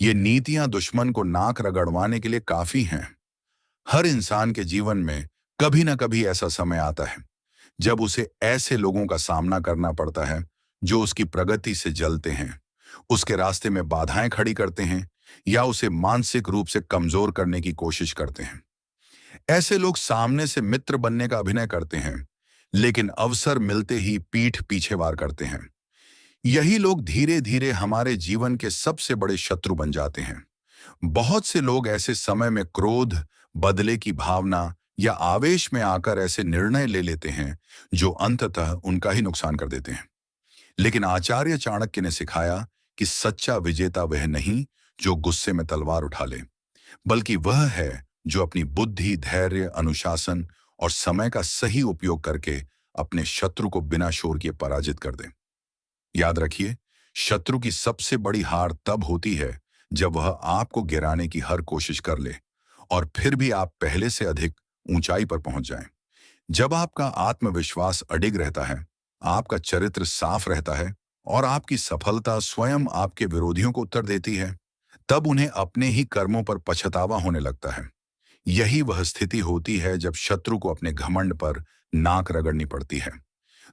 ये नीतियां दुश्मन को नाक रगड़वाने के लिए काफी हैं। हर इंसान के जीवन में कभी ना कभी ऐसा समय आता है जब उसे ऐसे लोगों का सामना करना पड़ता है जो उसकी प्रगति से जलते हैं, उसके रास्ते में बाधाएं खड़ी करते हैं या उसे मानसिक रूप से कमजोर करने की कोशिश करते हैं। ऐसे लोग सामने से मित्र बनने का अभिनय करते हैं, लेकिन अवसर मिलते ही पीठ पीछे वार करते हैं। यही लोग धीरे धीरे हमारे जीवन के सबसे बड़े शत्रु बन जाते हैं। बहुत से लोग ऐसे समय में क्रोध, बदले की भावना या आवेश में आकर ऐसे निर्णय ले लेते हैं जो अंततः उनका ही नुकसान कर देते हैं। लेकिन आचार्य चाणक्य ने सिखाया कि सच्चा विजेता वह नहीं जो गुस्से में तलवार उठा ले, बल्कि वह है जो अपनी बुद्धि, धैर्य, अनुशासन और समय का सही उपयोग करके अपने शत्रु को बिना शोर किए पराजित कर दे। याद रखिए, शत्रु की सबसे बड़ी हार तब होती है जब वह आपको गिराने की हर कोशिश कर ले और फिर भी आप पहले से अधिक ऊंचाई पर पहुंच जाएं। जब आपका आत्मविश्वास अडिग रहता है, आपका चरित्र साफ रहता है और आपकी सफलता स्वयं आपके विरोधियों को उत्तर देती है, तब उन्हें अपने ही कर्मों पर पछतावा होने लगता है। यही वह स्थिति होती है जब शत्रु को अपने घमंड पर नाक रगड़नी पड़ती है।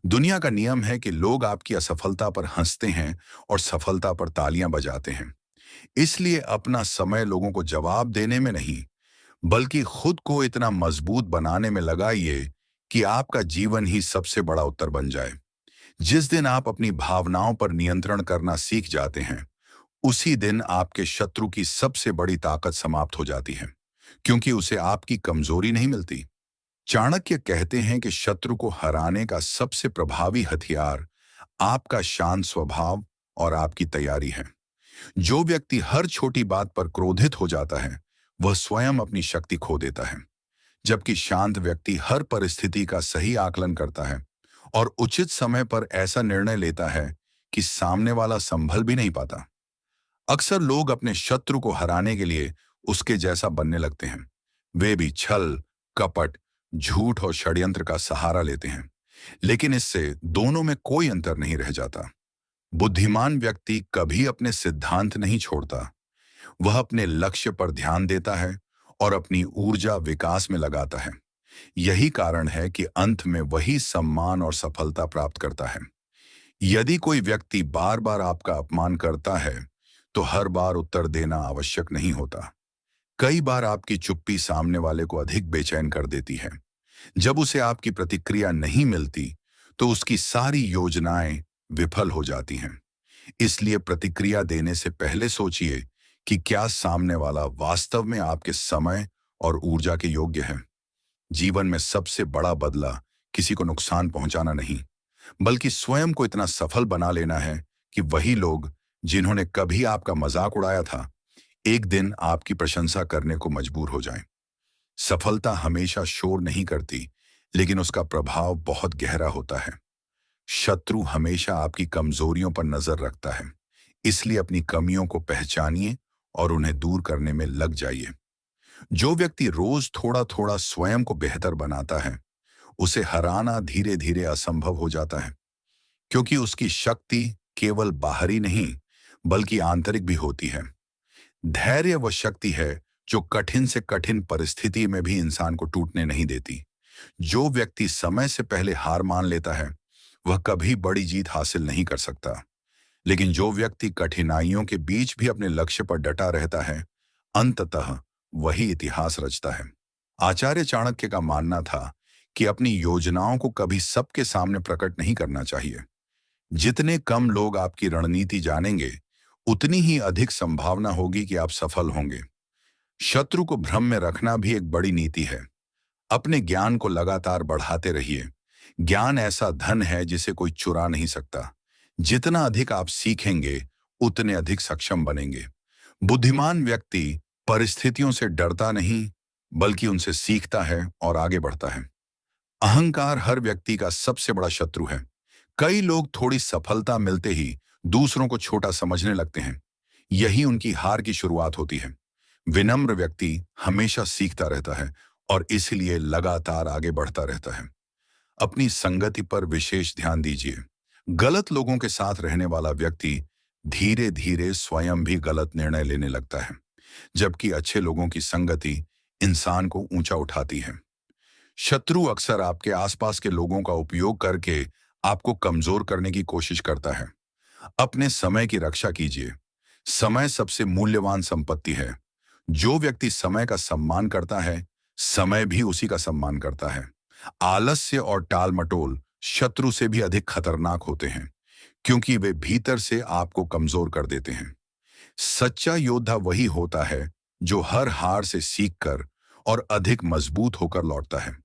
दुनिया का नियम है कि लोग आपकी असफलता पर हंसते हैं और सफलता पर तालियां बजाते हैं। इसलिए अपना समय लोगों को जवाब देने में नहीं, बल्कि खुद को इतना मजबूत बनाने में लगाइए कि आपका जीवन ही सबसे बड़ा उत्तर बन जाए। जिस दिन आप अपनी भावनाओं पर नियंत्रण करना सीख जाते हैं, उसी दिन आपके शत्रु की सबसे बड़ी ताकत समाप्त हो जाती है, क्योंकि उसे आपकी कमजोरी नहीं मिलती। चाणक्य कहते हैं कि शत्रु को हराने का सबसे प्रभावी हथियार आपका शांत स्वभाव और आपकी तैयारी है। जो व्यक्ति हर छोटी बात पर क्रोधित हो जाता है, वह स्वयं अपनी शक्ति खो देता है, जबकि शांत व्यक्ति हर परिस्थिति का सही आकलन करता है और उचित समय पर ऐसा निर्णय लेता है कि सामने वाला संभल भी नहीं पाता। अक्सर लोग अपने शत्रु को हराने के लिए उसके जैसा बनने लगते हैं। वे भी छल, कपट, झूठ और षड्यंत्र का सहारा लेते हैं, लेकिन इससे दोनों में कोई अंतर नहीं रह जाता। बुद्धिमान व्यक्ति कभी अपने सिद्धांत नहीं छोड़ता। वह अपने लक्ष्य पर ध्यान देता है और अपनी ऊर्जा विकास में लगाता है। यही कारण है कि अंत में वही सम्मान और सफलता प्राप्त करता है। यदि कोई व्यक्ति बार बार आपका अपमान करता है, तो हर बार उत्तर देना आवश्यक नहीं होता। कई बार आपकी चुप्पी सामने वाले को अधिक बेचैन कर देती है। जब उसे आपकी प्रतिक्रिया नहीं मिलती, तो उसकी सारी योजनाएं विफल हो जाती हैं। इसलिए प्रतिक्रिया देने से पहले सोचिए कि क्या सामने वाला वास्तव में आपके समय और ऊर्जा के योग्य है। जीवन में सबसे बड़ा बदला किसी को नुकसान पहुंचाना नहीं, बल्कि स्वयं को इतना सफल बना लेना है कि वही लोग जिन्होंने कभी आपका मजाक उड़ाया था, एक दिन आपकी प्रशंसा करने को मजबूर हो जाएं। सफलता हमेशा शोर नहीं करती, लेकिन उसका प्रभाव बहुत गहरा होता है। शत्रु हमेशा आपकी कमजोरियों पर नजर रखता है, इसलिए अपनी कमियों को पहचानिए और उन्हें दूर करने में लग जाइए। जो व्यक्ति रोज थोड़ा थोड़ा स्वयं को बेहतर बनाता है, उसे हराना धीरे धीरे असंभव हो जाता है, क्योंकि उसकी शक्ति केवल बाहरी नहीं, बल्कि आंतरिक भी होती है। धैर्य वह शक्ति है जो कठिन से कठिन परिस्थिति में भी इंसान को टूटने नहीं देती। जो व्यक्ति समय से पहले हार मान लेता है, वह कभी बड़ी जीत हासिल नहीं कर सकता। लेकिन जो व्यक्ति कठिनाइयों के बीच भी अपने लक्ष्य पर डटा रहता है, अंततः वही इतिहास रचता है। आचार्य चाणक्य का मानना था कि अपनी योजनाओं को कभी सबके सामने प्रकट नहीं करना चाहिए। जितने कम लोग आपकी रणनीति जानेंगे, उतनी ही अधिक संभावना होगी कि आप सफल होंगे। शत्रु को भ्रम में रखना भी एक बड़ी नीति है। अपने ज्ञान को लगातार बढ़ाते रहिए। ज्ञान ऐसा धन है जिसे कोई चुरा नहीं सकता। जितना अधिक आप सीखेंगे, उतने अधिक सक्षम बनेंगे। बुद्धिमान व्यक्ति परिस्थितियों से डरता नहीं, बल्कि उनसे सीखता है और आगे बढ़ता है। अहंकार हर व्यक्ति का सबसे बड़ा शत्रु है। कई लोग थोड़ी सफलता मिलते ही दूसरों को छोटा समझने लगते हैं। यही उनकी हार की शुरुआत होती है। विनम्र व्यक्ति हमेशा सीखता रहता है और इसलिए लगातार आगे बढ़ता रहता है। अपनी संगति पर विशेष ध्यान दीजिए। गलत लोगों के साथ रहने वाला व्यक्ति धीरे धीरे स्वयं भी गलत निर्णय लेने लगता है, जबकि अच्छे लोगों की संगति इंसान को ऊंचा उठाती है। शत्रु अक्सर आपके आसपास के लोगों का उपयोग करके आपको कमजोर करने की कोशिश करता है। अपने समय की रक्षा कीजिए। समय सबसे मूल्यवान संपत्ति है। जो व्यक्ति समय का सम्मान करता है, समय भी उसी का सम्मान करता है। आलस्य और टालमटोल शत्रु से भी अधिक खतरनाक होते हैं, क्योंकि वे भीतर से आपको कमजोर कर देते हैं। सच्चा योद्धा वही होता है जो हर हार से सीखकर और अधिक मजबूत होकर लौटता है।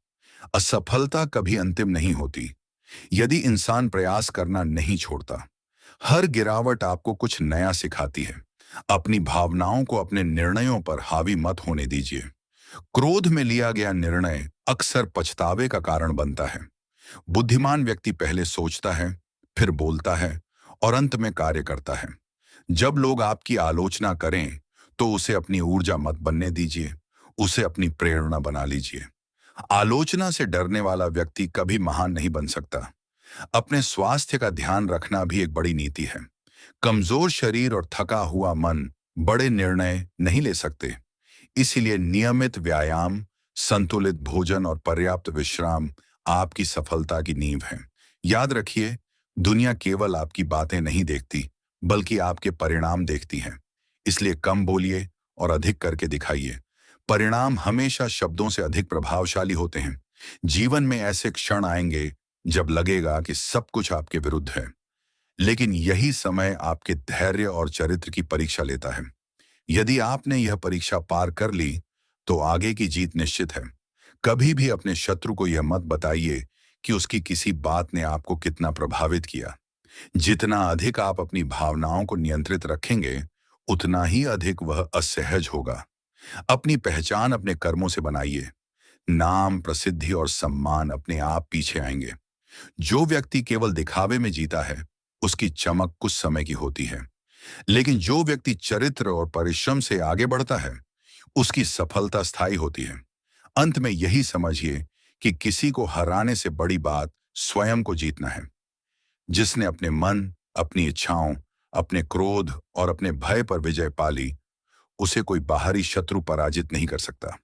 असफलता कभी अंतिम नहीं होती, यदि इंसान प्रयास करना नहीं छोड़ता। हर गिरावट आपको कुछ नया सिखाती है। अपनी भावनाओं को अपने निर्णयों पर हावी मत होने दीजिए। क्रोध में लिया गया निर्णय अक्सर पछतावे का कारण बनता है। बुद्धिमान व्यक्ति पहले सोचता है, फिर बोलता है और अंत में कार्य करता है। जब लोग आपकी आलोचना करें, तो उसे अपनी ऊर्जा मत बनने दीजिए, उसे अपनी प्रेरणा बना लीजिए। आलोचना से डरने वाला व्यक्ति कभी महान नहीं बन सकता। अपने स्वास्थ्य का ध्यान रखना भी एक बड़ी नीति है। कमजोर शरीर और थका हुआ मन बड़े निर्णय नहीं ले सकते। इसीलिए नियमित व्यायाम, संतुलित भोजन और पर्याप्त विश्राम आपकी सफलता की नींव है। याद रखिए, दुनिया केवल आपकी बातें नहीं देखती, बल्कि आपके परिणाम देखती है। इसलिए कम बोलिए और अधिक करके दिखाइए। परिणाम हमेशा शब्दों से अधिक प्रभावशाली होते हैं। जीवन में ऐसे क्षण आएंगे जब लगेगा कि सब कुछ आपके विरुद्ध है, लेकिन यही समय आपके धैर्य और चरित्र की परीक्षा लेता है। यदि आपने यह परीक्षा पार कर ली, तो आगे की जीत निश्चित है। कभी भी अपने शत्रु को यह मत बताइए कि उसकी किसी बात ने आपको कितना प्रभावित किया। जितना अधिक आप अपनी भावनाओं को नियंत्रित रखेंगे, उतना ही अधिक वह असहज होगा। अपनी पहचान अपने कर्मों से बनाइए। नाम, प्रसिद्धि और सम्मान अपने आप पीछे आएंगे। जो व्यक्ति केवल दिखावे में जीता है, उसकी चमक कुछ समय की होती है, लेकिन जो व्यक्ति चरित्र और परिश्रम से आगे बढ़ता है, उसकी सफलता स्थायी होती है। अंत में यही समझिए कि किसी को हराने से बड़ी बात स्वयं को जीतना है। जिसने अपने मन, अपनी इच्छाओं, अपने क्रोध और अपने भय पर विजय पाली, उसे कोई बाहरी शत्रु पराजित नहीं कर सकता।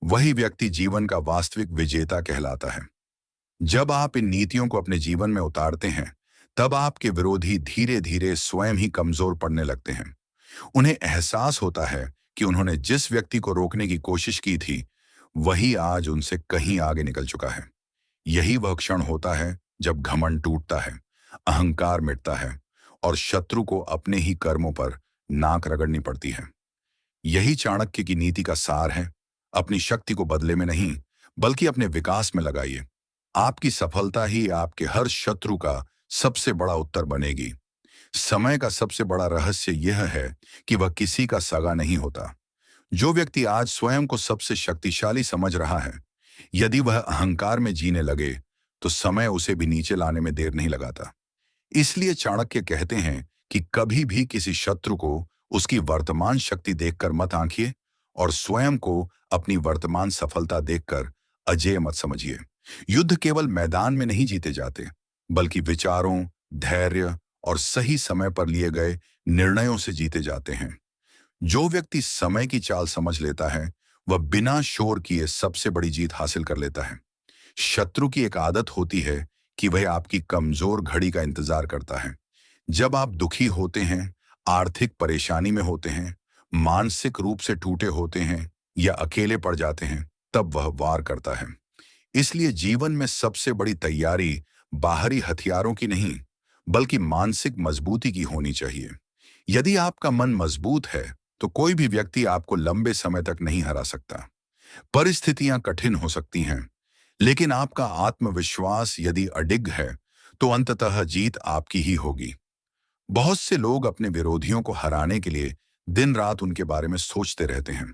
वही व्यक्ति जीवन का वास्तविक विजेता कहलाता है। जब आप इन नीतियों को अपने जीवन में उतारते हैं, तब आपके विरोधी धीरे धीरे स्वयं ही कमजोर पड़ने लगते हैं। उन्हें एहसास होता है कि उन्होंने जिस व्यक्ति को रोकने की कोशिश की थी, वही आज उनसे कहीं आगे निकल चुका है। यही वह क्षण होता है जब घमंड टूटता है, अहंकार मिटता है और शत्रु को अपने ही कर्मों पर नाक रगड़नी पड़ती है। यही चाणक्य की नीति का सार है। अपनी शक्ति को बदले में नहीं, बल्कि अपने विकास में लगाइए। आपकी सफलता ही आपके हर शत्रु का सबसे बड़ा उत्तर बनेगी। समय का सबसे बड़ा रहस्य यह है कि वह किसी का सगा नहीं होता। जो व्यक्ति आज स्वयं को सबसे शक्तिशाली समझ रहा है, यदि वह अहंकार में जीने लगे, तो समय उसे भी नीचे लाने में देर नहीं लगाता। इसलिए चाणक्य कहते हैं कि कभी भी किसी शत्रु को उसकी वर्तमान शक्ति देखकर मत आंकिए और स्वयं को अपनी वर्तमान सफलता देखकर अजेय मत समझिए। युद्ध केवल मैदान में नहीं जीते जाते, बल्कि विचारों, धैर्य और सही समय पर लिए गए निर्णयों से जीते जाते हैं। जो व्यक्ति समय की चाल समझ लेता है, वह बिना शोर किए सबसे बड़ी जीत हासिल कर लेता है। शत्रु की एक आदत होती है कि वह आपकी कमजोर घड़ी का इंतजार करता है। जब आप दुखी होते हैं, आर्थिक परेशानी में होते हैं, मानसिक रूप से टूटे होते हैं या अकेले पड़ जाते हैं, तब वह वार करता है। इसलिए जीवन में सबसे बड़ी तैयारी बाहरी हथियारों की नहीं, बल्कि मानसिक मजबूती की होनी चाहिए। यदि आपका मन मजबूत है, तो कोई भी व्यक्ति आपको लंबे समय तक नहीं हरा सकता। परिस्थितियां कठिन हो सकती हैं, लेकिन आपका आत्मविश्वास यदि अडिग है, तो अंततः जीत आपकी ही होगी। बहुत से लोग अपने विरोधियों को हराने के लिए दिन रात उनके बारे में सोचते रहते हैं।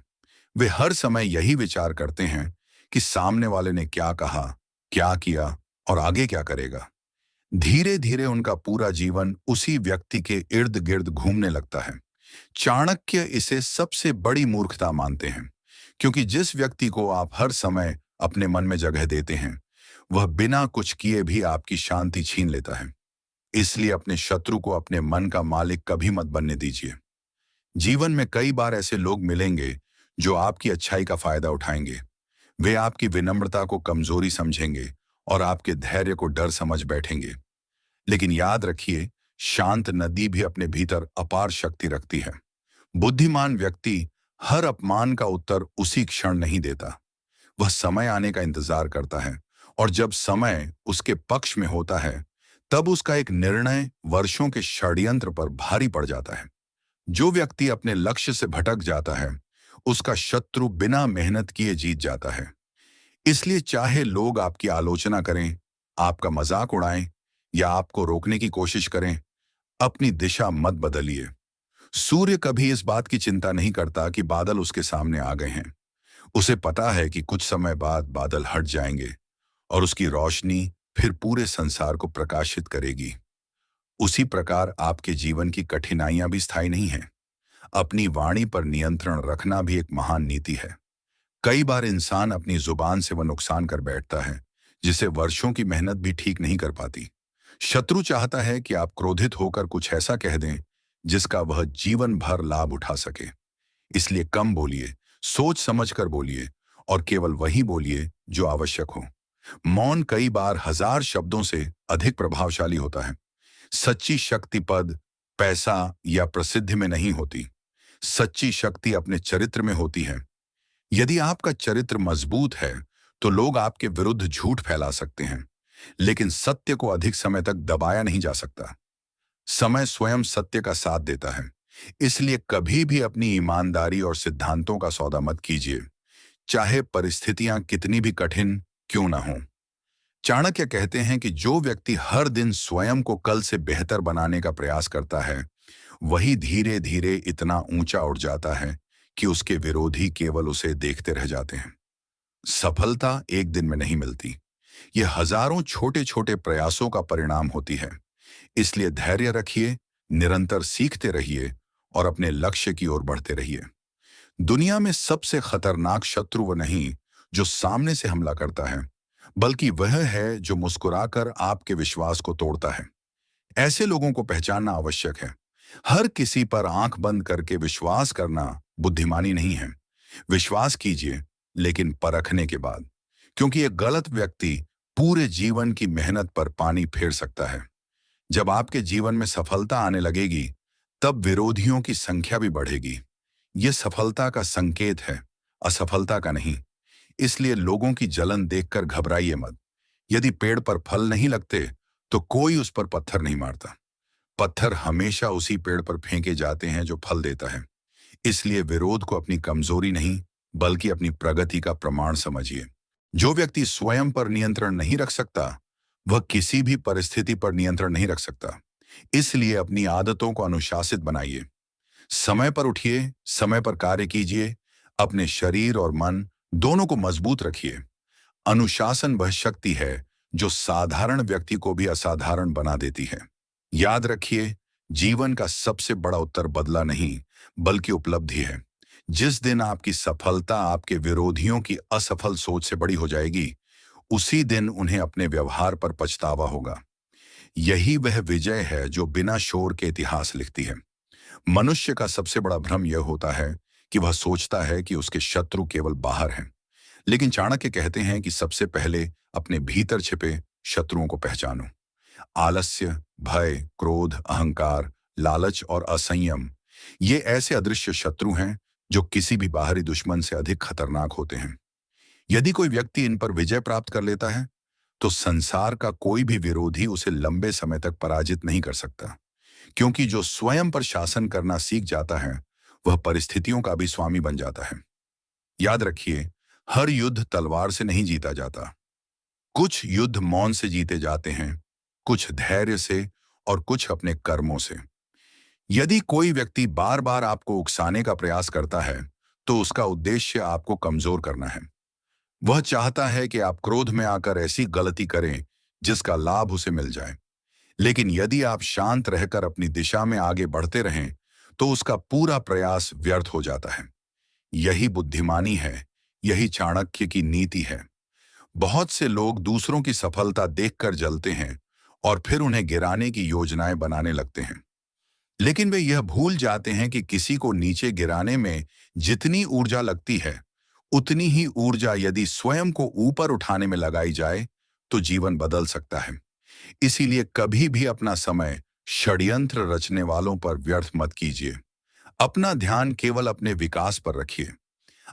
वे हर समय यही विचार करते हैं कि सामने वाले ने क्या कहा, क्या किया और आगे क्या करेगा। धीरे धीरे उनका पूरा जीवन उसी व्यक्ति के इर्द गिर्द घूमने लगता है। चाणक्य इसे सबसे बड़ी मूर्खता मानते हैं, क्योंकि जिस व्यक्ति को आप हर समय अपने मन में जगह देते हैं, वह बिना कुछ किए भी आपकी शांति छीन लेता है। इसलिए अपने शत्रु को अपने मन का मालिक कभी मत बनने दीजिए। जीवन में कई बार ऐसे लोग मिलेंगे जो आपकी अच्छाई का फायदा उठाएंगे। वे आपकी विनम्रता को कमजोरी समझेंगे और आपके धैर्य को डर समझ बैठेंगे। लेकिन याद रखिए, शांत नदी भी अपने भीतर अपार शक्ति रखती है। बुद्धिमान व्यक्ति हर अपमान का उत्तर उसी क्षण नहीं देता। वह समय आने का इंतजार करता है, और जब समय उसके पक्ष में होता है, तब उसका एक निर्णय वर्षों के षड्यंत्र पर भारी पड़ जाता है। जो व्यक्ति अपने लक्ष्य से भटक जाता है, उसका शत्रु बिना मेहनत किए जीत जाता है। इसलिए चाहे लोग आपकी आलोचना करें, आपका मजाक उड़ाएं या आपको रोकने की कोशिश करें, अपनी दिशा मत बदलिए। सूर्य कभी इस बात की चिंता नहीं करता कि बादल उसके सामने आ गए हैं। उसे पता है कि कुछ समय बाद बादल हट जाएंगे और उसकी रोशनी फिर पूरे संसार को प्रकाशित करेगी। उसी प्रकार आपके जीवन की कठिनाइयां भी स्थायी नहीं हैं। अपनी वाणी पर नियंत्रण रखना भी एक महान नीति है। कई बार इंसान अपनी जुबान से वह नुकसान कर बैठता है जिसे वर्षों की मेहनत भी ठीक नहीं कर पाती। शत्रु चाहता है कि आप क्रोधित होकर कुछ ऐसा कह दें जिसका वह जीवन भर लाभ उठा सके। इसलिए कम बोलिए, सोच समझकर बोलिए और केवल वही बोलिए जो आवश्यक हो। मौन कई बार हजार शब्दों से अधिक प्रभावशाली होता है। सच्ची शक्ति पद, पैसा या प्रसिद्धि में नहीं होती। सच्ची शक्ति अपने चरित्र में होती है। यदि आपका चरित्र मजबूत है तो लोग आपके विरुद्ध झूठ फैला सकते हैं, लेकिन सत्य को अधिक समय तक दबाया नहीं जा सकता। समय स्वयं सत्य का साथ देता है। इसलिए कभी भी अपनी ईमानदारी और सिद्धांतों का सौदा मत कीजिए, चाहे परिस्थितियां कितनी भी कठिन क्यों ना हो। चाणक्य कहते हैं कि जो व्यक्ति हर दिन स्वयं को कल से बेहतर बनाने का प्रयास करता है, वही धीरे धीरे इतना ऊंचा उठ जाता है कि उसके विरोधी केवल उसे देखते रह जाते हैं। सफलता एक दिन में नहीं मिलती। ये हजारों छोटे छोटे प्रयासों का परिणाम होती है। इसलिए धैर्य रखिए, निरंतर सीखते रहिए और अपने लक्ष्य की ओर बढ़ते रहिए। दुनिया में सबसे खतरनाक शत्रु वो नहीं जो सामने से हमला करता है, बल्कि वह है जो मुस्कुराकर आपके विश्वास को तोड़ता है। ऐसे लोगों को पहचानना आवश्यक है। हर किसी पर आंख बंद करके विश्वास करना बुद्धिमानी नहीं है। विश्वास कीजिए, लेकिन परखने के बाद, क्योंकि एक गलत व्यक्ति पूरे जीवन की मेहनत पर पानी फेर सकता है। जब आपके जीवन में सफलता आने लगेगी, तब विरोधियों की संख्या भी बढ़ेगी। यह सफलता का संकेत है, असफलता का नहीं। इसलिए लोगों की जलन देखकर घबराइए मत। यदि पेड़ पर फल नहीं लगते तो कोई उस पर पत्थर नहीं मारता। पत्थर हमेशा उसी पेड़ पर फेंके जाते हैं जो फल देता है। इसलिए विरोध को अपनी कमजोरी नहीं, बल्कि अपनी प्रगति का प्रमाण समझिए। जो व्यक्ति स्वयं पर नियंत्रण नहीं रख सकता, वह किसी भी परिस्थिति पर नियंत्रण नहीं रख सकता। इसलिए अपनी आदतों को अनुशासित बनाइए। समय पर उठिए, समय पर कार्य कीजिए, अपने शरीर और मन दोनों को मजबूत रखिए। अनुशासन वह शक्ति है जो साधारण व्यक्ति को भी असाधारण बना देती है। याद रखिए, जीवन का सबसे बड़ा उत्तर बदला नहीं, बल्कि उपलब्धि है। जिस दिन आपकी सफलता आपके विरोधियों की असफल सोच से बड़ी हो जाएगी, उसी दिन उन्हें अपने व्यवहार पर पछतावा होगा। यही वह विजय है जो बिना शोर के इतिहास लिखती है। मनुष्य का सबसे बड़ा भ्रम यह होता है कि वह सोचता है कि उसके शत्रु केवल बाहर हैं। लेकिन चाणक्य कहते हैं कि सबसे पहले अपने भीतर छिपे शत्रुओं को पहचानो। आलस्य, भय, क्रोध, अहंकार, लालच और असंयम, ये ऐसे अदृश्य शत्रु हैं जो किसी भी बाहरी दुश्मन से अधिक खतरनाक होते हैं। यदि कोई व्यक्ति इन पर विजय प्राप्त कर लेता है, तो संसार का कोई भी विरोधी उसे लंबे समय तक पराजित नहीं कर सकता, क्योंकि जो स्वयं पर शासन करना सीख जाता है, वह परिस्थितियों का भी स्वामी बन जाता है। याद रखिए, हर युद्ध तलवार से नहीं जीता जाता। कुछ युद्ध मौन से जीते जाते हैं, कुछ धैर्य से और कुछ अपने कर्मों से। यदि कोई व्यक्ति बार बार आपको उकसाने का प्रयास करता है, तो उसका उद्देश्य आपको कमजोर करना है। वह चाहता है कि आप क्रोध में आकर ऐसी गलती करें जिसका लाभ उसे मिल जाए। लेकिन यदि आप शांत रहकर अपनी दिशा में आगे बढ़ते रहें, तो उसका पूरा प्रयास व्यर्थ हो जाता है। यही बुद्धिमानी है, यही चाणक्य की नीति है। बहुत से लोग दूसरों की सफलता देखकर जलते हैं और फिर उन्हें गिराने की योजनाएं बनाने लगते हैं। लेकिन वे यह भूल जाते हैं कि किसी को नीचे गिराने में जितनी ऊर्जा लगती है, उतनी ही ऊर्जा यदि स्वयं को ऊपर उठाने में लगाई जाए तो जीवन बदल सकता है। इसीलिए कभी भी अपना समय षड्यंत्र रचने वालों पर व्यर्थ मत कीजिए। अपना ध्यान केवल अपने विकास पर रखिए।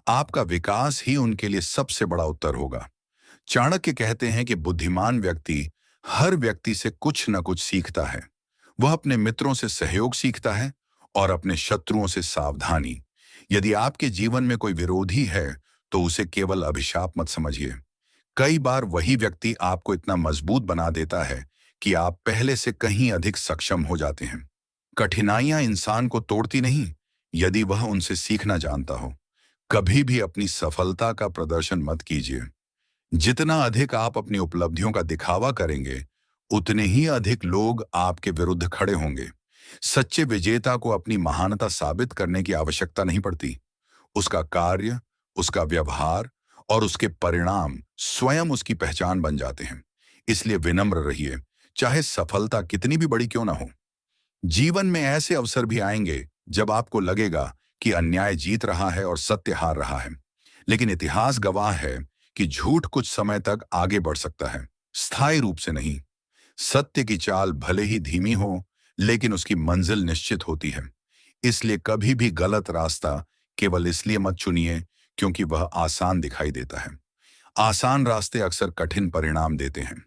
आपका विकास ही उनके लिए सबसे बड़ा उत्तर होगा। चाणक्य कहते हैं कि बुद्धिमान व्यक्ति हर व्यक्ति से कुछ न कुछ सीखता है। वह अपने मित्रों से सहयोग सीखता है और अपने शत्रुओं से सावधानी। यदि आपके जीवन में कोई विरोधी है तो उसे केवल अभिशाप मत समझिए। कई बार वही व्यक्ति आपको इतना मजबूत बना देता है कि आप पहले से कहीं अधिक सक्षम हो जाते हैं। कठिनाइयां इंसान को तोड़ती नहीं, यदि वह उनसे सीखना जानता हो। कभी भी अपनी सफलता का प्रदर्शन मत कीजिए। जितना अधिक आप अपनी उपलब्धियों का दिखावा करेंगे, उतने ही अधिक लोग आपके विरुद्ध खड़े होंगे। सच्चे विजेता को अपनी महानता साबित करने की आवश्यकता नहीं पड़ती। उसका कार्य, उसका व्यवहार और उसके परिणाम स्वयं उसकी पहचान बन जाते हैं। इसलिए विनम्र रहिए, चाहे सफलता कितनी भी बड़ी क्यों ना हो। जीवन में ऐसे अवसर भी आएंगे जब आपको लगेगा कि अन्याय जीत रहा है और सत्य हार रहा है। लेकिन इतिहास गवाह है कि झूठ कुछ समय तक आगे बढ़ सकता है, स्थायी रूप से नहीं। सत्य की चाल भले ही धीमी हो, लेकिन उसकी मंजिल निश्चित होती है। इसलिए कभी भी गलत रास्ता केवल इसलिए मत चुनिए क्योंकि वह आसान दिखाई देता है। आसान रास्ते अक्सर कठिन परिणाम देते हैं।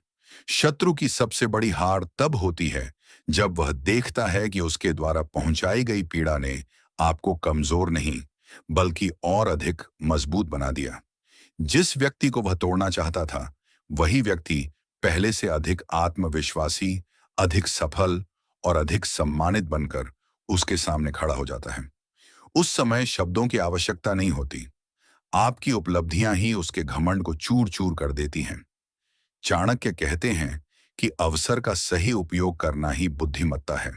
शत्रु की सबसे बड़ी हार तब होती है जब वह देखता है कि उसके द्वारा पहुंचाई गई पीड़ा ने आपको कमजोर नहीं, बल्कि और अधिक मजबूत बना दिया। जिस व्यक्ति को वह तोड़ना चाहता था, वही व्यक्ति पहले से अधिक आत्मविश्वासी, अधिक सफल और अधिक सम्मानित बनकर उसके सामने खड़ा हो जाता है। उस समय शब्दों की आवश्यकता नहीं होती। आपकी उपलब्धियां ही उसके घमंड को चूर चूर कर देती हैं। चाणक्य कहते हैं कि अवसर का सही उपयोग करना ही बुद्धिमत्ता है।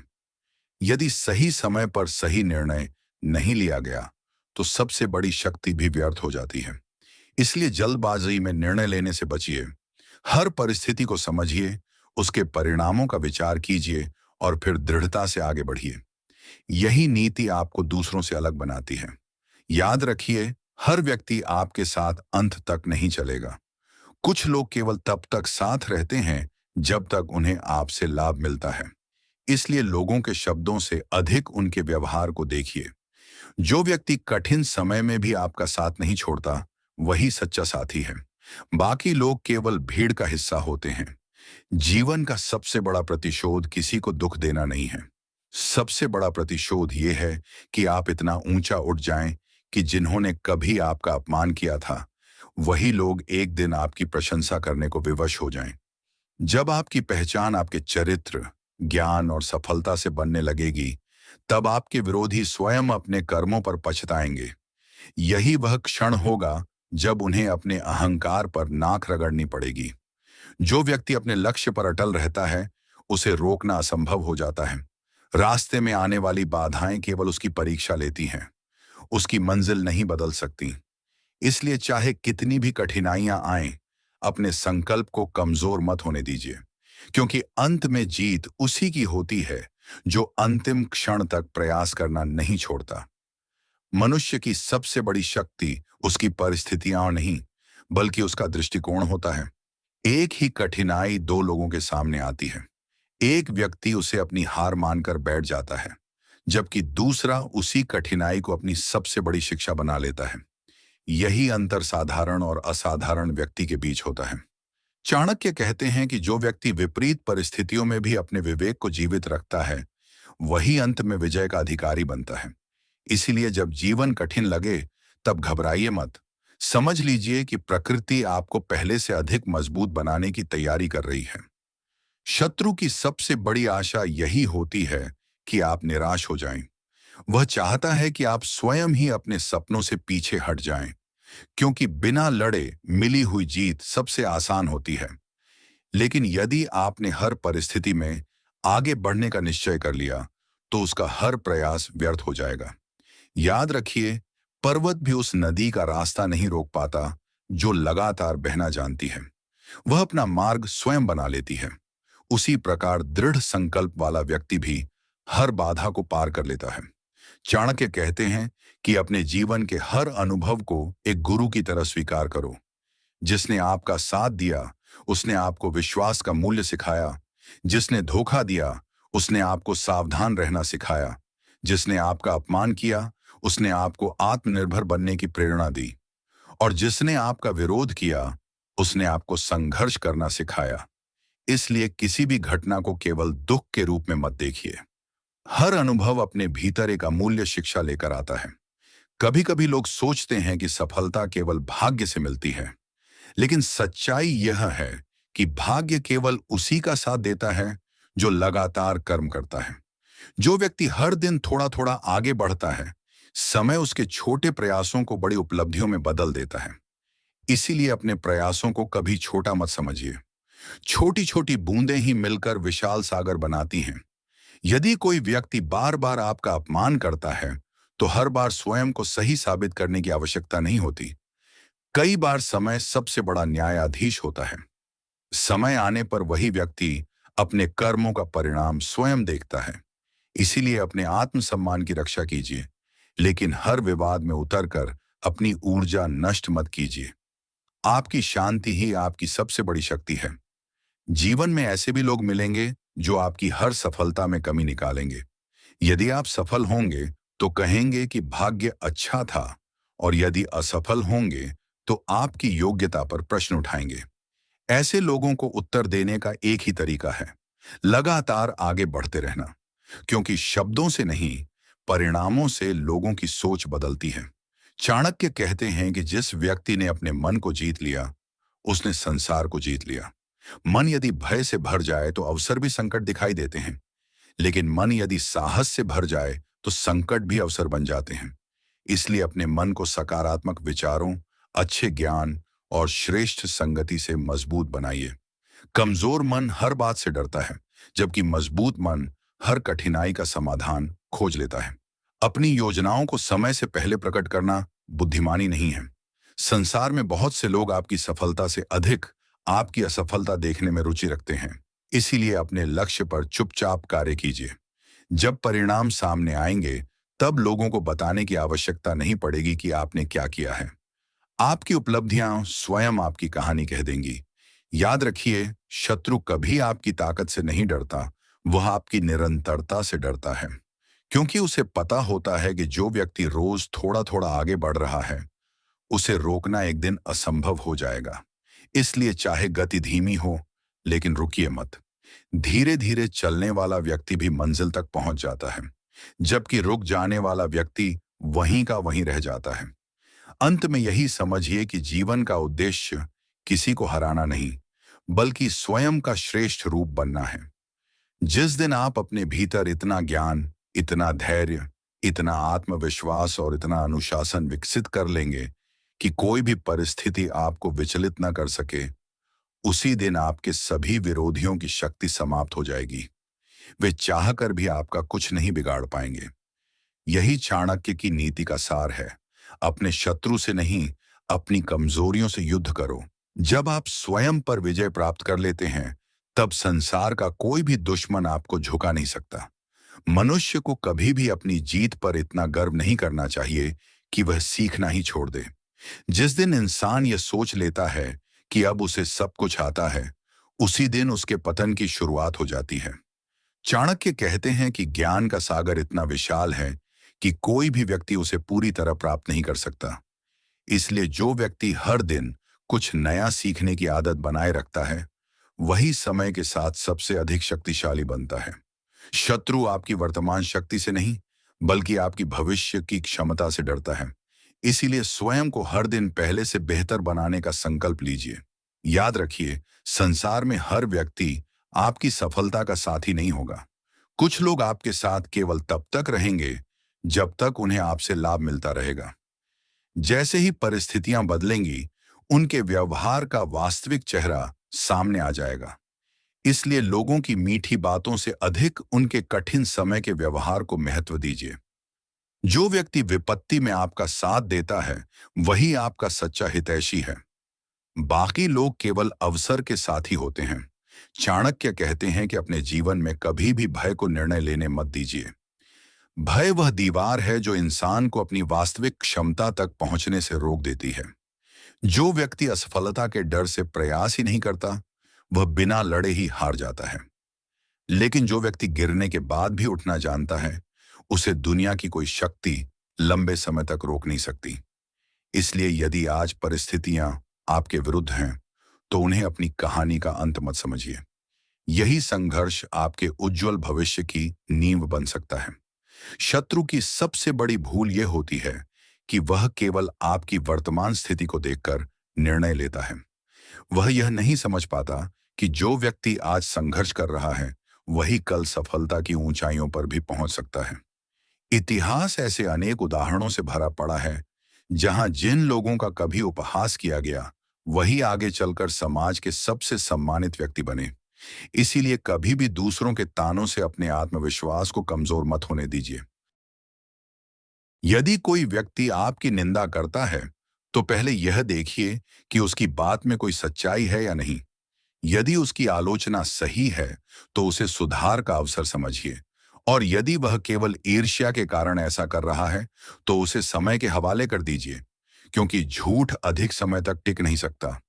यदि सही समय पर सही निर्णय नहीं लिया गया तो सबसे बड़ी शक्ति भी व्यर्थ हो जाती है। इसलिए जल्दबाजी में निर्णय लेने से बचिए। हर परिस्थिति को समझिए, उसके परिणामों का विचार कीजिए और फिर दृढ़ता से आगे बढ़िए। यही नीति आपको दूसरों से अलग बनाती है। याद रखिए, हर व्यक्ति आपके साथ अंत तक नहीं चलेगा। कुछ लोग केवल तब तक साथ रहते हैं जब तक उन्हें आपसे लाभ मिलता है। इसलिए लोगों के शब्दों से अधिक उनके व्यवहार को देखिए। जो व्यक्ति कठिन समय में भी आपका साथ नहीं छोड़ता, वही सच्चा साथी है। बाकी लोग केवल भीड़ का हिस्सा होते हैं। जीवन का सबसे बड़ा प्रतिशोध किसी को दुख देना नहीं है। सबसे बड़ा प्रतिशोध यह है कि आप इतना ऊंचा उठ जाएं कि जिन्होंने कभी आपका अपमान किया था, वही लोग एक दिन आपकी प्रशंसा करने को विवश हो जाएं। जब आपकी पहचान आपके चरित्र, ज्ञान और सफलता से बनने लगेगी, तब आपके विरोधी स्वयं अपने कर्मों पर पछताएंगे। यही वह क्षण होगा जब उन्हें अपने अहंकार पर नाक रगड़नी पड़ेगी। जो व्यक्ति अपने लक्ष्य पर अटल रहता है, उसे रोकना असंभव हो जाता है। रास्ते में आने वाली बाधाएं केवल उसकी परीक्षा लेती हैं, उसकी मंजिल नहीं बदल सकती। इसलिए चाहे कितनी भी कठिनाइयां आएं, अपने संकल्प को कमजोर मत होने दीजिए, क्योंकि अंत में जीत उसी की होती है जो अंतिम क्षण तक प्रयास करना नहीं छोड़ता। मनुष्य की सबसे बड़ी शक्ति उसकी परिस्थितियां नहीं, बल्कि उसका दृष्टिकोण होता है। एक ही कठिनाई दो लोगों के सामने आती है। एक व्यक्ति उसे अपनी हार मानकर बैठ जाता है, जबकि दूसरा उसी कठिनाई को अपनी सबसे बड़ी शिक्षा बना लेता है। यही अंतर साधारण और असाधारण व्यक्ति के बीच होता है। चाणक्य कहते हैं कि जो व्यक्ति विपरीत परिस्थितियों में भी अपने विवेक को जीवित रखता है, वही अंत में विजय का अधिकारी बनता है। इसीलिए जब जीवन कठिन लगे, तब घबराइए मत। समझ लीजिए कि प्रकृति आपको पहले से अधिक मजबूत बनाने की तैयारी कर रही है। शत्रु की सबसे बड़ी आशा यही होती है कि आप निराश हो जाएं। वह चाहता है कि आप स्वयं ही अपने सपनों से पीछे हट जाएं, क्योंकि बिना लड़े मिली हुई जीत सबसे आसान होती है। लेकिन यदि आपने हर परिस्थिति में आगे बढ़ने का निश्चय कर लिया, तो उसका हर प्रयास व्यर्थ हो जाएगा। याद रखिए, पर्वत भी उस नदी का रास्ता नहीं रोक पाता जो लगातार बहना जानती है। वह अपना मार्ग स्वयं बना लेती है। उसी प्रकार दृढ़ संकल्प वाला व्यक्ति भी हर बाधा को पार कर लेता है। चाणक्य कहते हैं कि अपने जीवन के हर अनुभव को एक गुरु की तरह स्वीकार करो। जिसने आपका साथ दिया, उसने आपको विश्वास का मूल्य सिखाया। जिसने धोखा दिया, उसने आपको सावधान रहना सिखाया। जिसने आपका अपमान किया, उसने आपको आत्मनिर्भर बनने की प्रेरणा दी। और जिसने आपका विरोध किया, उसने आपको संघर्ष करना सिखाया। इसलिए किसी भी घटना को केवल दुख के रूप में मत देखिए। हर अनुभव अपने भीतर एक अमूल्य शिक्षा लेकर आता है। कभी कभी लोग सोचते हैं कि सफलता केवल भाग्य से मिलती है, लेकिन सच्चाई यह है कि भाग्य केवल उसी का साथ देता है जो लगातार कर्म करता है। जो व्यक्ति हर दिन थोड़ा थोड़ा आगे बढ़ता है, समय उसके छोटे प्रयासों को बड़ी उपलब्धियों में बदल देता है। इसीलिए अपने प्रयासों को कभी छोटा मत समझिए। छोटी छोटी बूंदें ही मिलकर विशाल सागर बनाती हैं। यदि कोई व्यक्ति बार बार आपका अपमान करता है, तो हर बार स्वयं को सही साबित करने की आवश्यकता नहीं होती। कई बार समय सबसे बड़ा न्यायाधीश होता है। समय आने पर वही व्यक्ति अपने कर्मों का परिणाम स्वयं देखता है। इसीलिए अपने आत्मसम्मान की रक्षा कीजिए, लेकिन हर विवाद में उतरकर अपनी ऊर्जा नष्ट मत कीजिए। आपकी शांति ही आपकी सबसे बड़ी शक्ति है। जीवन में ऐसे भी लोग मिलेंगे जो आपकी हर सफलता में कमी निकालेंगे। यदि आप सफल होंगे तो कहेंगे कि भाग्य अच्छा था, और यदि असफल होंगे तो आपकी योग्यता पर प्रश्न उठाएंगे। ऐसे लोगों को उत्तर देने का एक ही तरीका है, लगातार आगे बढ़ते रहना। क्योंकि शब्दों से नहीं, परिणामों से लोगों की सोच बदलती है। चाणक्य कहते हैं कि जिस व्यक्ति ने अपने मन को जीत लिया, उसने संसार को जीत लिया। मन यदि भय से भर जाए तो अवसर भी संकट दिखाई देते हैं, लेकिन मन यदि साहस से भर जाए तो संकट भी अवसर बन जाते हैं। इसलिए अपने मन को सकारात्मक विचारों, अच्छे ज्ञान और श्रेष्ठ संगति से मजबूत बनाइए। कमजोर मन हर बात से डरता है, जबकि मजबूत मन हर कठिनाई का समाधान खोज लेता है। अपनी योजनाओं को समय से पहले प्रकट करना बुद्धिमानी नहीं है। संसार में बहुत से लोग आपकी सफलता से अधिक आपकी असफलता देखने में रुचि रखते हैं। इसीलिए अपने लक्ष्य पर चुपचाप कार्य कीजिए। जब परिणाम सामने आएंगे, तब लोगों को बताने की आवश्यकता नहीं पड़ेगी कि आपने क्या किया है। आपकी उपलब्धियां स्वयं आपकी कहानी कह देंगी। याद रखिए, शत्रु कभी आपकी ताकत से नहीं डरता, वह आपकी निरंतरता से डरता है। क्योंकि उसे पता होता है कि जो व्यक्ति रोज थोड़ा थोड़ा आगे बढ़ रहा है, उसे रोकना एक दिन असंभव हो जाएगा। इसलिए चाहे गति धीमी हो, लेकिन रुकिए मत। धीरे धीरे चलने वाला व्यक्ति भी मंजिल तक पहुंच जाता है, जबकि रुक जाने वाला व्यक्ति वहीं का वहीं रह जाता है। अंत में यही समझिए कि जीवन का उद्देश्य किसी को हराना नहीं, बल्कि स्वयं का श्रेष्ठ रूप बनना है। जिस दिन आप अपने भीतर इतना ज्ञान, इतना धैर्य, इतना आत्मविश्वास और इतना अनुशासन विकसित कर लेंगे कि कोई भी परिस्थिति आपको विचलित न कर सके, उसी दिन आपके सभी विरोधियों की शक्ति समाप्त हो जाएगी। वे चाहकर भी आपका कुछ नहीं बिगाड़ पाएंगे। यही चाणक्य की नीति का सार है। अपने शत्रु से नहीं, अपनी कमजोरियों से युद्ध करो। जब आप स्वयं पर विजय प्राप्त कर लेते हैं, तब संसार का कोई भी दुश्मन आपको झुका नहीं सकता। मनुष्य को कभी भी अपनी जीत पर इतना गर्व नहीं करना चाहिए कि वह सीखना ही छोड़ दे। जिस दिन इंसान यह सोच लेता है कि अब उसे सब कुछ आता है, उसी दिन उसके पतन की शुरुआत हो जाती है। चाणक्य कहते हैं कि ज्ञान का सागर इतना विशाल है कि कोई भी व्यक्ति उसे पूरी तरह प्राप्त नहीं कर सकता। इसलिए जो व्यक्ति हर दिन कुछ नया सीखने की आदत बनाए रखता है, वही समय के साथ सबसे अधिक शक्तिशाली बनता है। शत्रु आपकी वर्तमान शक्ति से नहीं, बल्कि आपकी भविष्य की क्षमता से डरता है। इसीलिए स्वयं को हर दिन पहले से बेहतर बनाने का संकल्प लीजिए। याद रखिए, संसार में हर व्यक्ति आपकी सफलता का साथी नहीं होगा। कुछ लोग आपके साथ केवल तब तक रहेंगे जब तक उन्हें आपसे लाभ मिलता रहेगा। जैसे ही परिस्थितियां बदलेंगी, उनके व्यवहार का वास्तविक चेहरा सामने आ जाएगा। इसलिए लोगों की मीठी बातों से अधिक उनके कठिन समय के व्यवहार को महत्व दीजिए। जो व्यक्ति विपत्ति में आपका साथ देता है, वही आपका सच्चा हितैषी है। बाकी लोग केवल अवसर के साथी होते हैं, चाणक्य कहते हैं कि अपने जीवन में कभी भी भय को निर्णय लेने मत दीजिए। भय वह दीवार है जो इंसान को अपनी वास्तविक क्षमता तक पहुंचने से रोक देती है। जो व्यक्ति असफलता के डर से प्रयास ही नहीं करता, वह बिना लड़े ही हार जाता है। लेकिन जो व्यक्ति गिरने के बाद भी उठना जानता है, उसे दुनिया की कोई शक्ति लंबे समय तक रोक नहीं सकती। इसलिए यदि आज परिस्थितियां आपके विरुद्ध हैं, तो उन्हें अपनी कहानी का अंत मत समझिए। यही संघर्ष आपके उज्जवल भविष्य की नींव बन सकता है। शत्रु की सबसे बड़ी भूल यह होती है कि वह केवल आपकी वर्तमान स्थिति को देखकर निर्णय लेता है। वह यह नहीं समझ पाता कि जो व्यक्ति आज संघर्ष कर रहा है, वही कल सफलता की ऊंचाइयों पर भी पहुंच सकता है। इतिहास ऐसे अनेक उदाहरणों से भरा पड़ा है, जहां जिन लोगों का कभी उपहास किया गया, वही आगे चलकर समाज के सबसे सम्मानित व्यक्ति बने। इसीलिए कभी भी दूसरों के तानों से अपने आत्मविश्वास को कमजोर मत होने दीजिए। यदि कोई व्यक्ति आपकी निंदा करता है, तो पहले यह देखिए कि उसकी बात में कोई सच्चाई है या नहीं। यदि उसकी आलोचना सही है, तो उसे सुधार का अवसर समझिए। और यदि वह केवल ईर्ष्या के कारण ऐसा कर रहा है, तो उसे समय के हवाले कर दीजिए, क्योंकि झूठ अधिक समय तक टिक नहीं सकता।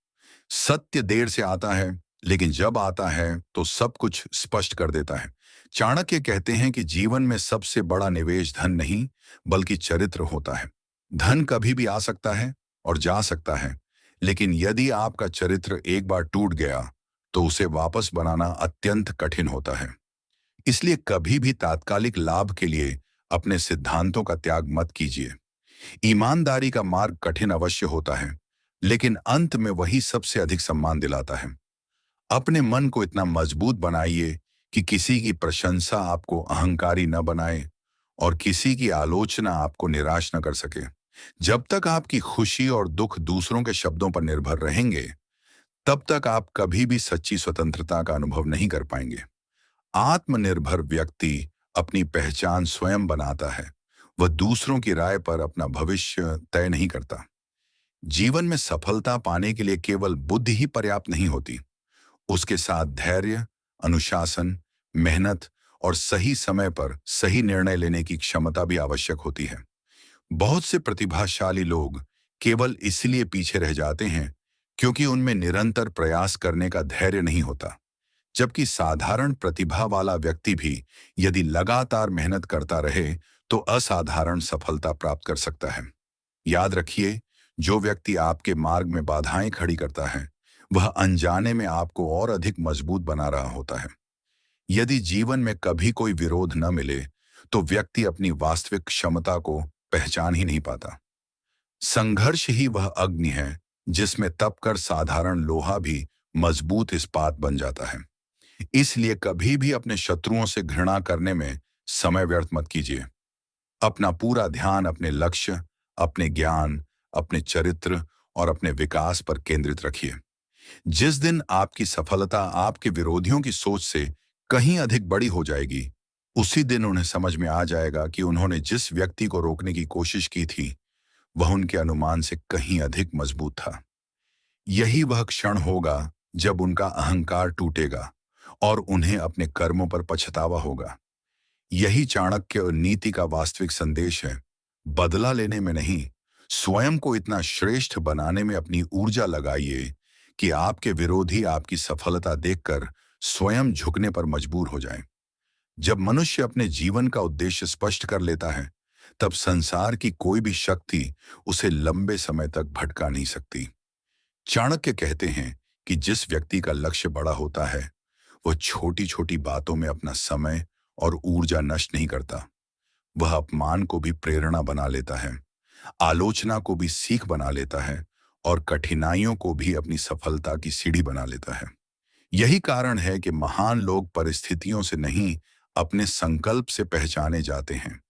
सत्य देर से आता है, लेकिन जब आता है तो सब कुछ स्पष्ट कर देता है। चाणक्य कहते हैं कि जीवन में सबसे बड़ा निवेश धन नहीं, बल्कि चरित्र होता है। धन कभी भी आ सकता है और जा सकता है, लेकिन यदि आपका चरित्र एक बार टूट गया, तो उसे वापस बनाना अत्यंत कठिन होता है। इसलिए कभी भी तात्कालिक लाभ के लिए अपने सिद्धांतों का त्याग मत कीजिए। ईमानदारी का मार्ग कठिन अवश्य होता है, लेकिन अंत में वही सबसे अधिक सम्मान दिलाता है। अपने मन को इतना मजबूत बनाइए कि किसी की प्रशंसा आपको अहंकारी न बनाए और किसी की आलोचना आपको निराश न कर सके। जब तक आपकी खुशी और दुख दूसरों के शब्दों पर निर्भर रहेंगे, तब तक आप कभी भी सच्ची स्वतंत्रता का अनुभव नहीं कर पाएंगे। आत्मनिर्भर व्यक्ति अपनी पहचान स्वयं बनाता है। वह दूसरों की राय पर अपना भविष्य तय नहीं करता। जीवन में सफलता पाने के लिए केवल बुद्धि ही पर्याप्त नहीं होती। उसके साथ धैर्य, अनुशासन, मेहनत और सही समय पर सही निर्णय लेने की क्षमता भी आवश्यक होती है। बहुत से प्रतिभाशाली लोग केवल इसलिए पीछे रह जाते हैं क्योंकि उनमें निरंतर प्रयास करने का धैर्य नहीं होता। जबकि साधारण प्रतिभा वाला व्यक्ति भी यदि लगातार मेहनत करता रहे, तो असाधारण सफलता प्राप्त कर सकता है। याद रखिए, जो व्यक्ति आपके मार्ग में बाधाएं खड़ी करता है, वह अनजाने में आपको और अधिक मजबूत बना रहा होता है। यदि जीवन में कभी कोई विरोध न मिले, तो व्यक्ति अपनी वास्तविक क्षमता को पहचान ही नहीं पाता। संघर्ष ही वह अग्नि है जिसमें तपकर साधारण लोहा भी मजबूत इस्पात बन जाता है। इसलिए कभी भी अपने शत्रुओं से घृणा करने में समय व्यर्थ मत कीजिए। अपना पूरा ध्यान अपने लक्ष्य, अपने ज्ञान, अपने चरित्र और अपने विकास पर केंद्रित रखिए। जिस दिन आपकी सफलता आपके विरोधियों की सोच से कहीं अधिक बड़ी हो जाएगी, उसी दिन उन्हें समझ में आ जाएगा कि उन्होंने जिस व्यक्ति को रोकने की कोशिश की थी, वह उनके अनुमान से कहीं अधिक मजबूत था। यही वह क्षण होगा जब उनका अहंकार टूटेगा और उन्हें अपने कर्मों पर पछतावा होगा। यही चाणक्य नीति का वास्तविक संदेश है। बदला लेने में नहीं, स्वयं को इतना श्रेष्ठ बनाने में अपनी ऊर्जा लगाइए कि आपके विरोधी आपकी सफलता देखकर स्वयं झुकने पर मजबूर हो जाएं। जब मनुष्य अपने जीवन का उद्देश्य स्पष्ट कर लेता है, तब संसार की कोई भी शक्ति उसे लंबे समय तक भटका नहीं सकती। चाणक्य कहते हैं कि जिस व्यक्ति का लक्ष्य बड़ा होता है, वह छोटी छोटी बातों में अपना समय और ऊर्जा नष्ट नहीं करता। वह अपमान को भी प्रेरणा बना लेता है, आलोचना को भी सीख बना लेता है और कठिनाइयों को भी अपनी सफलता की सीढ़ी बना लेता है। यही कारण है कि महान लोग परिस्थितियों से नहीं, अपने संकल्प से पहचाने जाते हैं।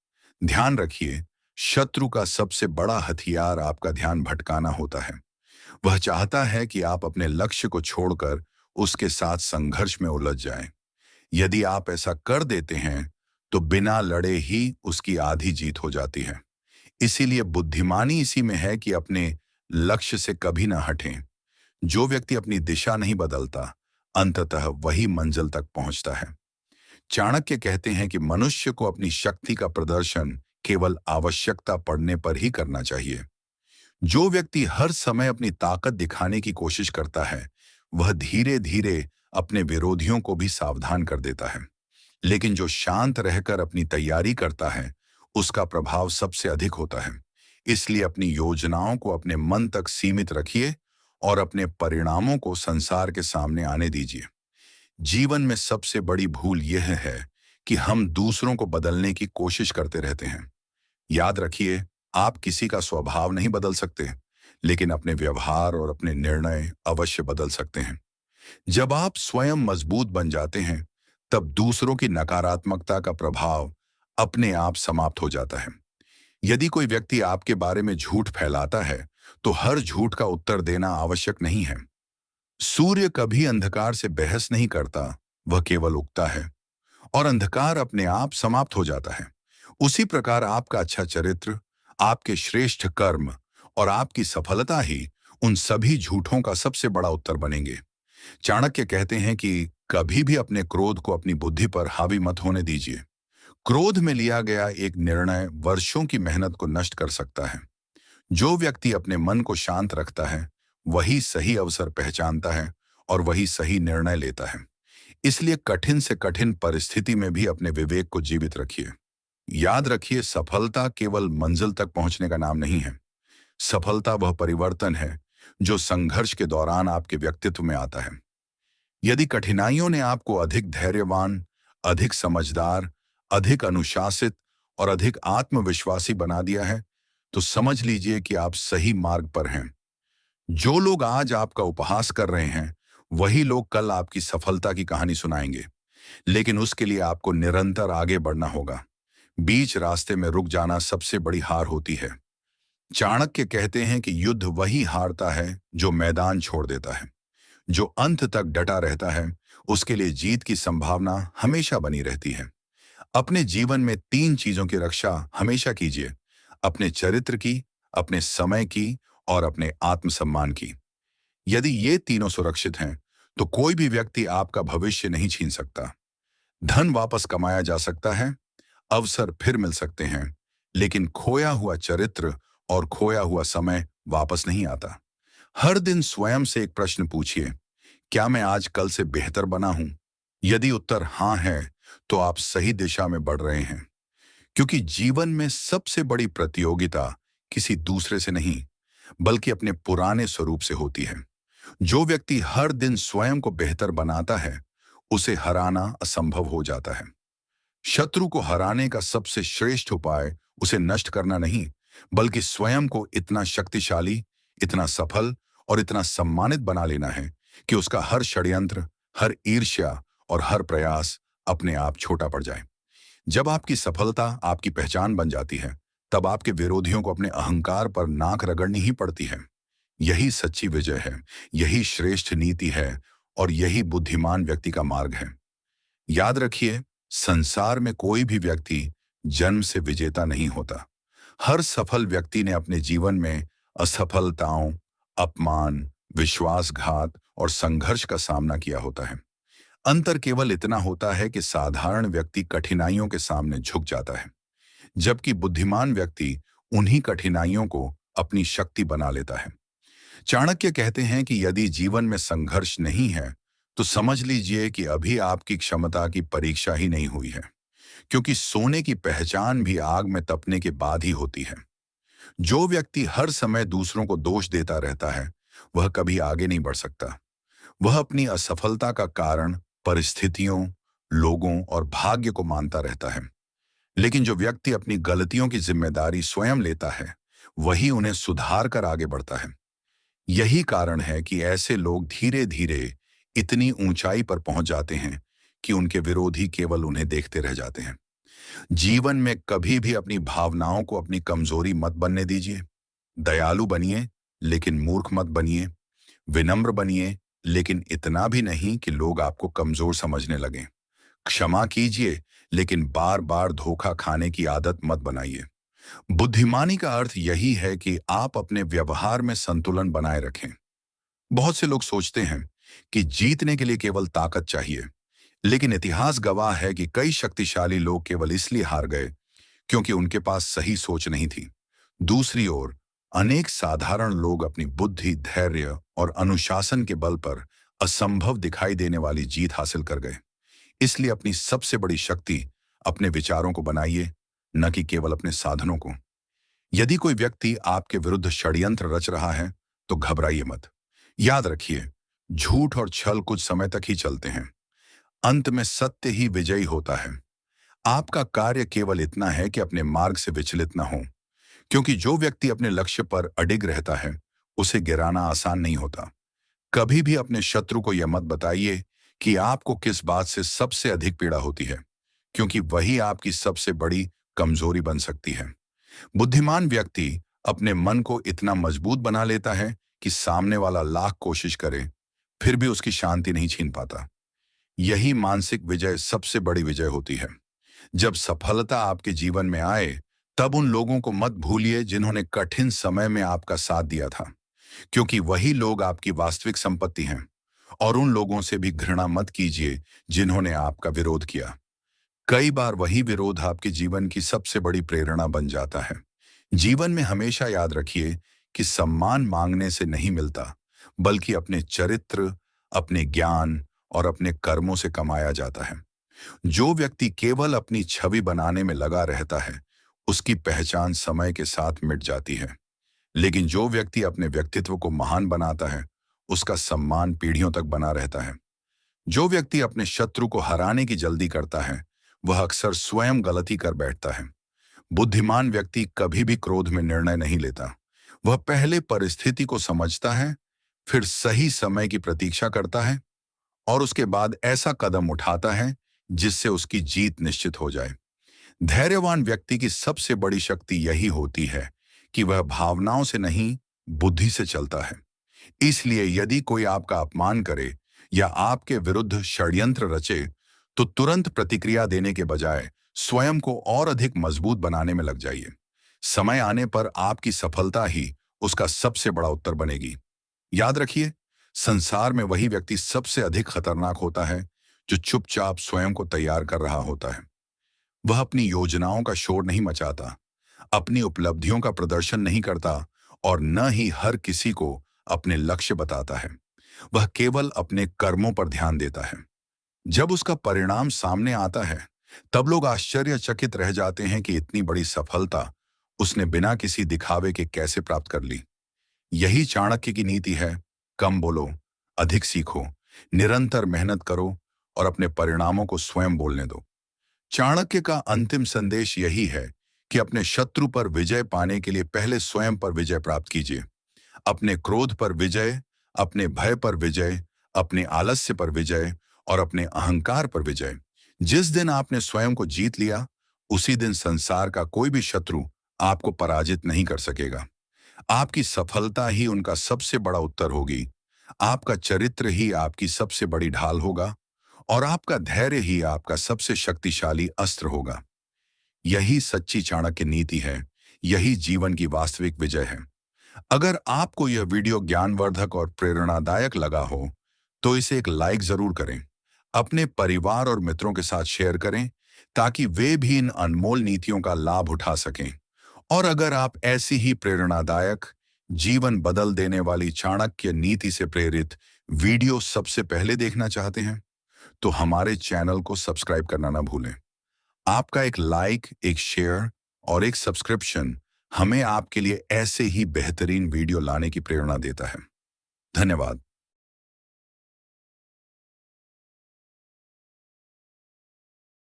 ध्यान रखिए, शत्रु का सबसे बड़ा हथियार आपका ध्यान भटकाना होता है। वह चाहता है कि आप अपने लक्ष्य को छोड़कर उसके साथ संघर्ष में उलझ जाएं। यदि आप ऐसा कर देते हैं, तो बिना लड़े ही उसकी आधी जीत हो जाती है। इसीलिए बुद्धिमानी इसी में है कि अपने लक्ष्य से कभी ना हटें। जो व्यक्ति अपनी दिशा नहीं बदलता, अंततः वही मंजिल तक पहुंचता है। चाणक्य कहते हैं कि मनुष्य को अपनी शक्ति का प्रदर्शन केवल आवश्यकता पड़ने पर ही करना चाहिए। जो व्यक्ति हर समय अपनी ताकत दिखाने की कोशिश करता है, वह धीरे धीरे अपने विरोधियों को भी सावधान कर देता है। लेकिन जो शांत रहकर अपनी तैयारी करता है, उसका प्रभाव सबसे अधिक होता है। इसलिए अपनी योजनाओं को अपने मन तक सीमित रखिए और अपने परिणामों को संसार के सामने आने दीजिए। जीवन में सबसे बड़ी भूल यह है कि हम दूसरों को बदलने की कोशिश करते रहते हैं। याद रखिए, आप किसी का स्वभाव नहीं बदल सकते, लेकिन अपने व्यवहार और अपने निर्णय अवश्य बदल सकते हैं। जब आप स्वयं मजबूत बन जाते हैं, तब दूसरों की नकारात्मकता का प्रभाव अपने आप समाप्त हो जाता है। यदि कोई व्यक्ति आपके बारे में झूठ फैलाता है, तो हर झूठ का उत्तर देना आवश्यक नहीं है। सूर्य कभी अंधकार से बहस नहीं करता, वह केवल उगता है और अंधकार अपने आप समाप्त हो जाता है। उसी प्रकार आपका अच्छा चरित्र, आपके श्रेष्ठ कर्म और आपकी सफलता ही उन सभी झूठों का सबसे बड़ा उत्तर बनेंगे। चाणक्य कहते हैं कि कभी भी अपने क्रोध को अपनी बुद्धि पर हावी मत होने दीजिए। क्रोध में लिया गया एक निर्णय वर्षों की मेहनत को नष्ट कर सकता है। जो व्यक्ति अपने मन को शांत रखता है, वही सही अवसर पहचानता है और वही सही निर्णय लेता है। इसलिए कठिन से कठिन परिस्थिति में भी अपने विवेक को जीवित रखिए। याद रखिए, सफलता केवल मंजिल तक पहुंचने का नाम नहीं है। सफलता वह परिवर्तन है जो संघर्ष के दौरान आपके व्यक्तित्व में आता है। यदि कठिनाइयों ने आपको अधिक धैर्यवान, अधिक समझदार, अधिक अनुशासित और अधिक आत्मविश्वासी बना दिया है, तो समझ लीजिए कि आप सही मार्ग पर हैं। जो लोग आज आपका उपहास कर रहे हैं, वही लोग कल आपकी सफलता की कहानी सुनाएंगे। लेकिन उसके लिए आपको निरंतर आगे बढ़ना होगा। बीच रास्ते में रुक जाना सबसे बड़ी हार होती है। चाणक्य कहते हैं कि युद्ध वही हारता है जो मैदान छोड़ देता है। जो अंत तक डटा रहता है, उसके लिए जीत की संभावना हमेशा बनी रहती है। अपने जीवन में 3 चीजों की रक्षा हमेशा कीजिए: अपने चरित्र की, अपने समय की और अपने आत्मसम्मान की। यदि ये तीनों सुरक्षित हैं, तो कोई भी व्यक्ति आपका भविष्य नहीं छीन सकता। धन वापस कमाया जा सकता है, अवसर फिर मिल सकते हैं, लेकिन खोया हुआ चरित्र और खोया हुआ समय वापस नहीं आता। हर दिन स्वयं से एक प्रश्न पूछिए: क्या मैं आज कल से बेहतर बना हूं? यदि उत्तर हाँ है, तो आप सही दिशा में बढ़ रहे हैं। क्योंकि जीवन में सबसे बड़ी प्रतियोगिता किसी दूसरे से नहीं, बल्कि अपने पुराने स्वरूप से होती है। जो व्यक्ति हर दिन स्वयं को बेहतर बनाता है, उसे हराना असंभव हो जाता है। शत्रु को हराने का सबसे श्रेष्ठ उपाय उसे नष्ट करना नहीं, बल्कि स्वयं को इतना शक्तिशाली, इतना सफल और इतना सम्मानित बना लेना है कि उसका हर षड्यंत्र, हर ईर्ष्या और हर प्रयास अपने आप छोटा पड़ जाए। जब आपकी सफलता आपकी पहचान बन जाती है, तब आपके विरोधियों को अपने अहंकार पर नाक रगड़नी ही पड़ती है। यही सच्ची विजय है, यही श्रेष्ठ नीति है और यही बुद्धिमान व्यक्ति का मार्ग है। याद रखिए, संसार में कोई भी व्यक्ति जन्म से विजेता नहीं होता। हर सफल व्यक्ति ने अपने जीवन में असफलताओं, अपमान, विश्वासघात और संघर्ष का सामना किया होता है। अंतर केवल इतना होता है कि साधारण व्यक्ति कठिनाइयों के सामने झुक जाता है, जबकि बुद्धिमान व्यक्ति उन्हीं कठिनाइयों को अपनी शक्ति बना लेता है। चाणक्य कहते हैं कि यदि जीवन में संघर्ष नहीं है, तो समझ लीजिए कि अभी आपकी क्षमता की परीक्षा ही नहीं हुई है, क्योंकि सोने की पहचान भी आग में तपने के बाद ही होती है। जो व्यक्ति हर समय दूसरों को दोष देता रहता है, वह कभी आगे नहीं बढ़ सकता। वह अपनी असफलता का कारण परिस्थितियों, लोगों और भाग्य को मानता रहता है। लेकिन जो व्यक्ति अपनी गलतियों की जिम्मेदारी स्वयं लेता है, वही उन्हें सुधार कर आगे बढ़ता है। यही कारण है कि ऐसे लोग धीरे धीरे इतनी ऊंचाई पर पहुंच जाते हैं कि उनके विरोधी केवल उन्हें देखते रह जाते हैं। जीवन में कभी भी अपनी भावनाओं को अपनी कमजोरी मत बनने दीजिए। दयालु बनिए, लेकिन मूर्ख मत बनिए। विनम्र बनिए, लेकिन इतना भी नहीं कि लोग आपको कमजोर समझने लगें। क्षमा कीजिए, लेकिन बार बार धोखा खाने की आदत मत बनाइए। बुद्धिमानी का अर्थ यही है कि आप अपने व्यवहार में संतुलन बनाए रखें। बहुत से लोग सोचते हैं कि जीतने के लिए केवल ताकत चाहिए। लेकिन इतिहास गवाह है कि कई शक्तिशाली लोग केवल इसलिए हार गए क्योंकि उनके पास सही सोच नहीं थी। दूसरी ओर अनेक साधारण लोग अपनी बुद्धि, धैर्य और अनुशासन के बल पर असंभव दिखाई देने वाली जीत हासिल कर गए। इसलिए अपनी सबसे बड़ी शक्ति अपने विचारों को बनाइए, न कि केवल अपने साधनों को। यदि कोई व्यक्ति आपके विरुद्ध षड्यंत्र रच रहा है, तो घबराइए मत। याद रखिए, झूठ और छल कुछ समय तक ही चलते हैं। अंत में सत्य ही विजयी होता है। आपका कार्य केवल इतना है कि अपने मार्ग से विचलित न हो, क्योंकि जो व्यक्ति अपने लक्ष्य पर अडिग रहता है, उसे गिराना आसान नहीं होता। कभी भी अपने शत्रु को यह मत बताइए कि आपको किस बात से सबसे अधिक पीड़ा होती है, क्योंकि वही आपकी सबसे बड़ी कमजोरी बन सकती है। बुद्धिमान व्यक्ति अपने मन को इतना मजबूत बना लेता है कि सामने वाला लाख कोशिश करे, फिर भी उसकी शांति नहीं छीन पाता। यही मानसिक विजय सबसे बड़ी विजय होती है। जब सफलता आपके जीवन में आए, तब उन लोगों को मत भूलिए जिन्होंने कठिन समय में आपका साथ दिया था, क्योंकि वही लोग आपकी वास्तविक संपत्ति हैं। और उन लोगों से भी घृणा मत कीजिए जिन्होंने आपका विरोध किया। कई बार वही विरोध आपके जीवन की सबसे बड़ी प्रेरणा बन जाता है। जीवन में हमेशा याद रखिए कि सम्मान मांगने से नहीं मिलता, बल्कि अपने चरित्र, अपने ज्ञान और अपने कर्मों से कमाया जाता है। जो व्यक्ति केवल अपनी छवि बनाने में लगा रहता है, उसकी पहचान समय के साथ मिट जाती है। लेकिन जो व्यक्ति अपने व्यक्तित्व को महान बनाता है, उसका सम्मान पीढ़ियों तक बना रहता है। जो व्यक्ति अपने शत्रु को हराने की जल्दी करता है, वह अक्सर स्वयं गलती कर बैठता है। बुद्धिमान व्यक्ति कभी भी क्रोध में निर्णय नहीं लेता। वह पहले परिस्थिति को समझता है, फिर सही समय की प्रतीक्षा करता है और उसके बाद ऐसा कदम उठाता है जिससे उसकी जीत निश्चित हो जाए। धैर्यवान व्यक्ति की सबसे बड़ी शक्ति यही होती है कि वह भावनाओं से नहीं, बुद्धि से चलता है। इसलिए यदि कोई आपका अपमान करे या आपके विरुद्ध षड्यंत्र रचे, तो तुरंत प्रतिक्रिया देने के बजाय स्वयं को और अधिक मजबूत बनाने में लग जाइए। समय आने पर आपकी सफलता ही उसका सबसे बड़ा उत्तर बनेगी। याद रखिए, संसार में वही व्यक्ति सबसे अधिक खतरनाक होता है जो चुपचाप स्वयं को तैयार कर रहा होता है। वह अपनी योजनाओं का शोर नहीं मचाता, अपनी उपलब्धियों का प्रदर्शन नहीं करता और न ही हर किसी को अपने लक्ष्य बताता है। वह केवल अपने कर्मों पर ध्यान देता है। जब उसका परिणाम सामने आता है, तब लोग आश्चर्यचकित रह जाते हैं कि इतनी बड़ी सफलता उसने बिना किसी दिखावे के कैसे प्राप्त कर ली। यही चाणक्य की नीति है। कम बोलो, अधिक सीखो, निरंतर मेहनत करो और अपने परिणामों को स्वयं बोलने दो। चाणक्य का अंतिम संदेश यही है कि अपने शत्रु पर विजय पाने के लिए पहले स्वयं पर विजय प्राप्त कीजिए। अपने क्रोध पर विजय, अपने भय पर विजय, अपने आलस्य पर विजय और अपने अहंकार पर विजय। जिस दिन आपने स्वयं को जीत लिया, उसी दिन संसार का कोई भी शत्रु आपको पराजित नहीं कर सकेगा। आपकी सफलता ही उनका सबसे बड़ा उत्तर होगी। आपका चरित्र ही आपकी सबसे बड़ी ढाल होगा और आपका धैर्य ही आपका सबसे शक्तिशाली अस्त्र होगा। यही सच्ची चाणक्य नीति है। यही जीवन की वास्तविक विजय है। अगर आपको यह वीडियो ज्ञानवर्धक और प्रेरणादायक लगा हो, तो इसे एक लाइक जरूर करें। अपने परिवार और मित्रों के साथ शेयर करें ताकि वे भी इन अनमोल नीतियों का लाभ उठा सकें। और अगर आप ऐसी ही प्रेरणादायक, जीवन बदल देने वाली चाणक्य नीति से प्रेरित वीडियो सबसे पहले देखना चाहते हैं, तो हमारे चैनल को सब्सक्राइब करना ना भूलें। आपका एक लाइक, एक शेयर और एक सब्सक्रिप्शन हमें आपके लिए ऐसे ही बेहतरीन वीडियो लाने की प्रेरणा देता है। धन्यवाद।